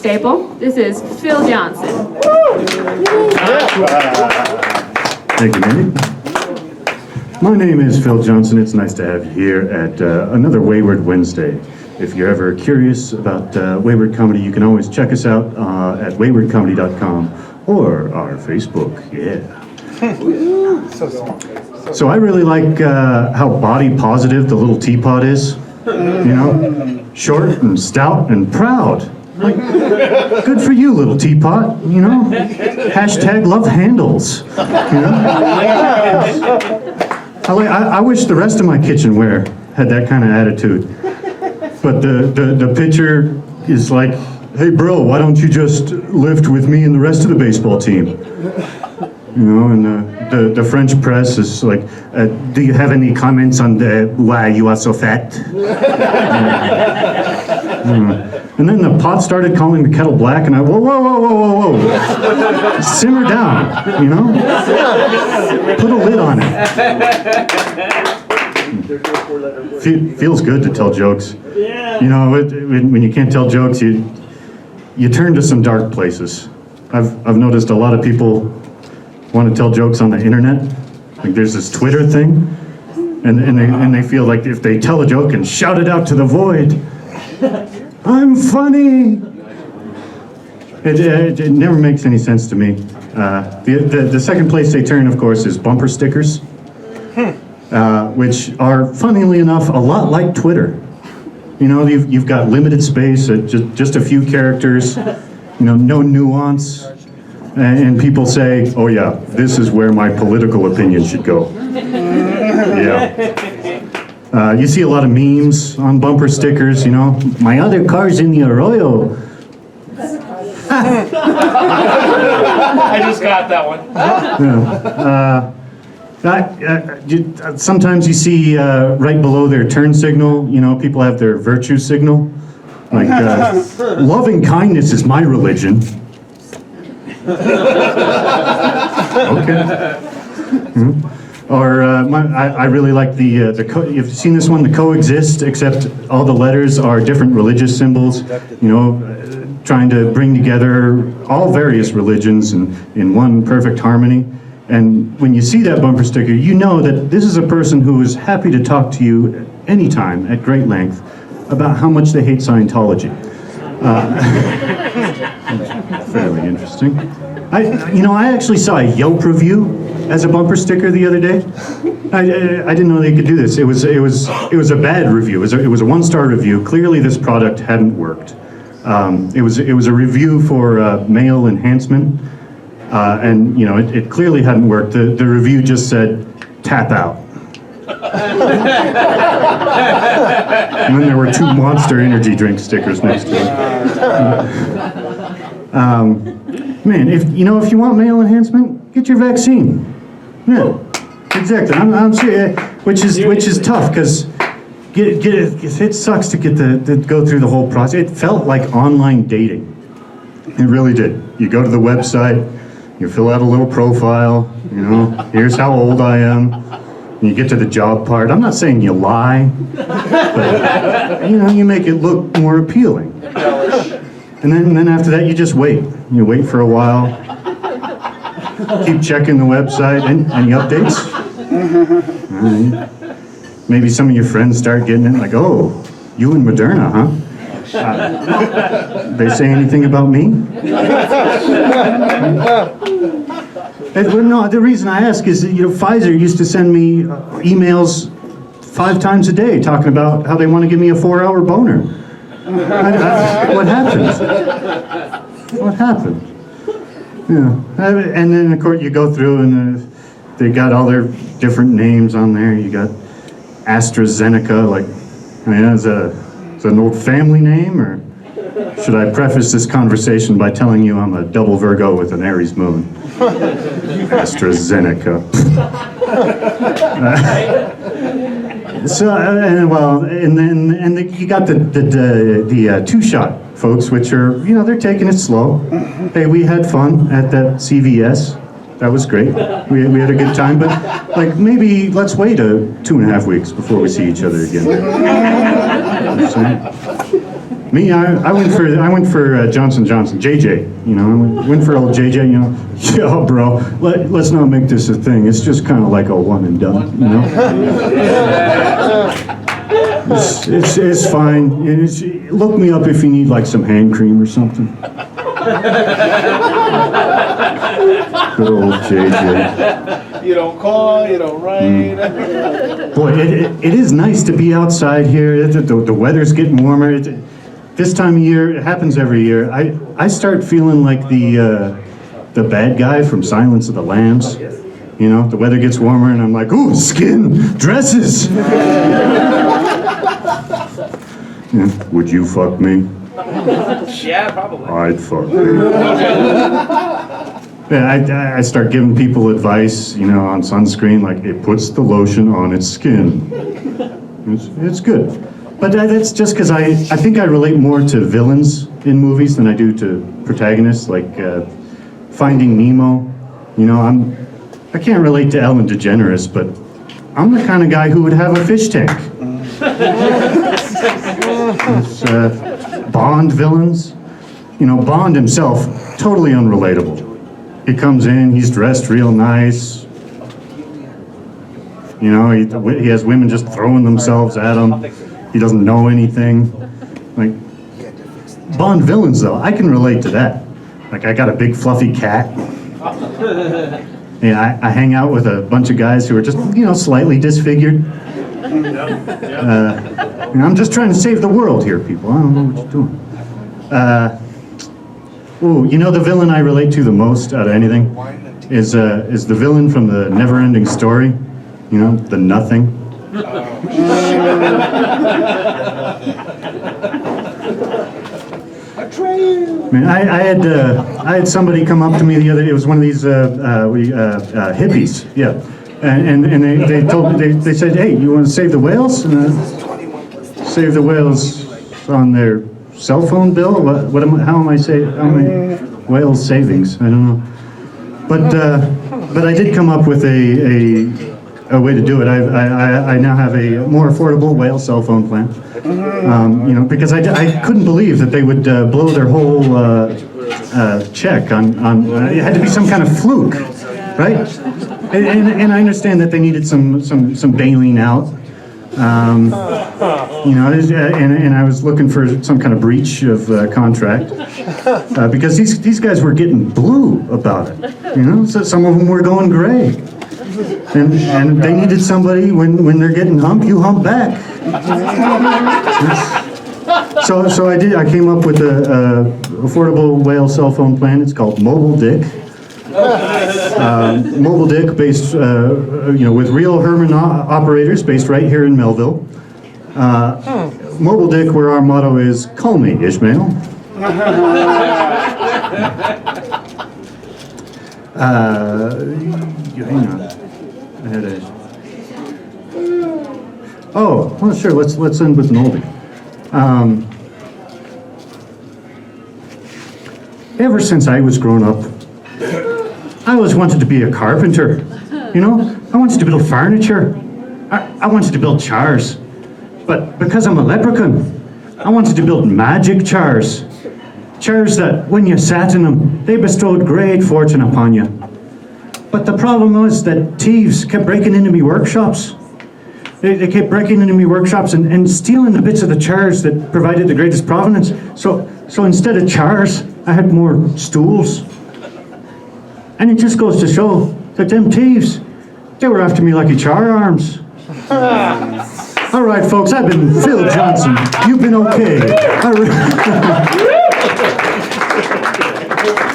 staple. This is Phil Johnson. Thank you, Mandy. My name is Phil Johnson. It's nice to have you here at another Wayward Wednesday. If you're ever curious about Wayward Comedy, you can always check us out at waywardcomedy.com or our Facebook. Yeah. So I really like how body positive the little teapot is. You know, short and stout and proud. Like, good for you, little teapot. You know, hashtag love handles. You know, I wish the rest of my kitchenware had that kind of attitude. But the picture is like, hey bro, why don't you just lift with me and the rest of the baseball team? You know, and the French press is like, do you have any comments on why you are so fat? And then the pot started calling the kettle black, and whoa. Simmer down, you know? Put a lid on it. Feels good to tell jokes. You know, when you can't tell jokes, you turn to some dark places. I've noticed a lot of people want to tell jokes on the internet. Like there's this Twitter thing, and they feel like if they tell a joke and shout it out to the void, I'm funny. It never makes any sense to me. The second place they turn, of course, is bumper stickers, which are, funnily enough, a lot like Twitter. You know, you've got limited space, just a few characters, you know, no nuance, and people say, oh yeah, this is where my political opinion should go. Yeah. You see a lot of memes on bumper stickers, you know, my other car's in the Arroyo. I just got that one. Sometimes you see right below their turn signal, you know, people have their virtue signal. Like, loving kindness is my religion. Okay. Or I really like you've seen this one, the coexist, except all the letters are different religious symbols, you know, trying to bring together all various religions in one perfect harmony. And when you see that bumper sticker, you know that this is a person who is happy to talk to you anytime at great length about how much they hate Scientology. Fairly interesting. I actually saw a Yelp review as a bumper sticker the other day. I didn't know they could do this. It was a bad review. It was a one-star review. Clearly, this product hadn't worked. It was a review for male enhancement, and you know it clearly hadn't worked. The review just said tap out. And then there were two Monster Energy drink stickers next to it. Man, if you want male enhancement, get your vaccine. Yeah, exactly. I'm serious, which is tough because it sucks to get to go through the whole process. It felt like online dating. It really did. You go to the website, you fill out a little profile. You know, here's how old I am. And you get to the job part. I'm not saying you lie, but you know, you make it look more appealing. And then after that, you just wait. You wait for a while. Keep checking the website. Any updates? Maybe some of your friends start getting in, like, oh, you and Moderna, huh? They say anything about me? No, the reason I ask is that, you know, Pfizer used to send me emails 5 times a day talking about how they want to give me a 4-hour boner. What happened? What happened? Yeah, and then of course you go through and they got all their different names on there. You got AstraZeneca, like, I mean, is that an old family name, or should I preface this conversation by telling you I'm a double Virgo with an Aries moon? AstraZeneca. You got the two-shot folks, which are, you know, they're taking it slow. Hey, we had fun at that CVS. That was great. We had a good time, but like maybe let's wait 2.5 weeks before we see each other again. Me, I went for Johnson Johnson, JJ. You know, I went for old JJ. You know, yo, bro, let's not make this a thing. It's just kind of like a one and done. You know, it's fine. Look me up if you need like some hand cream or something. Good old JJ. You don't call, you don't write. Boy, it is nice to be outside here. The weather's getting warmer. This time of year, it happens every year. I start feeling like the bad guy from Silence of the Lambs. You know, the weather gets warmer and I'm like, ooh, skin, dresses. Yeah, would you fuck me? Yeah, probably. I'd fuck you. Yeah, I start giving people advice, you know, on sunscreen, like it puts the lotion on its skin. It's good. But that's just because I think I relate more to villains in movies than I do to protagonists, like Finding Nemo. You know, I can't relate to Ellen DeGeneres, but I'm the kind of guy who would have a fish tank. It's, Bond villains. You know, Bond himself, totally unrelatable. He comes in, he's dressed real nice. You know, he has women just throwing themselves at him. He doesn't know anything. Like, Bond villains, though, I can relate to that. Like, I got a big fluffy cat. Yeah, I hang out with a bunch of guys who are just, you know, slightly disfigured. I'm just trying to save the world here, people. I don't know what you're doing. You know the villain I relate to the most out of anything is the villain from the Never-Ending Story. You know, the Nothing. Man, I had somebody come up to me the other day. It was one of these hippies, yeah, and they told me they said, "Hey, you want to save the whales? Save the whales on their cell phone bill? How am I whales savings? I don't know, but I did come up with a way to do it. I now have a more affordable whale cell phone plan. You know, because I couldn't believe that they would blow their whole check on it had to be some kind of fluke, right? And I understand that they needed some bailing out. You know, and I was looking for some kind of breach of contract because these guys were getting blue about it. You know, so some of them were going gray. And they needed somebody when they're getting humped, you hump back. So I came up with a affordable whale cell phone plan. It's called Mobile Dick. Mobile Dick based, you know, with real Herman operators based right here in Melville. Mobile Dick, where our motto is, call me, Ishmael. Hang on. I had a... Oh, well, sure. Let's end with an oldie. Ever since I was growing up, I always wanted to be a carpenter. You know, I wanted to build furniture. I wanted to build chairs. But because I'm a leprechaun, I wanted to build magic chairs. Chairs that, when you sat in them, they bestowed great fortune upon you. But the problem was that thieves kept breaking into me workshops. They kept breaking into me workshops and stealing the bits of the chairs that provided the greatest provenance. So instead of chairs, I had more stools. And it just goes to show that them thieves, they were after me like a char arms. All right, folks, I've been Phil Johnson. You've been okay.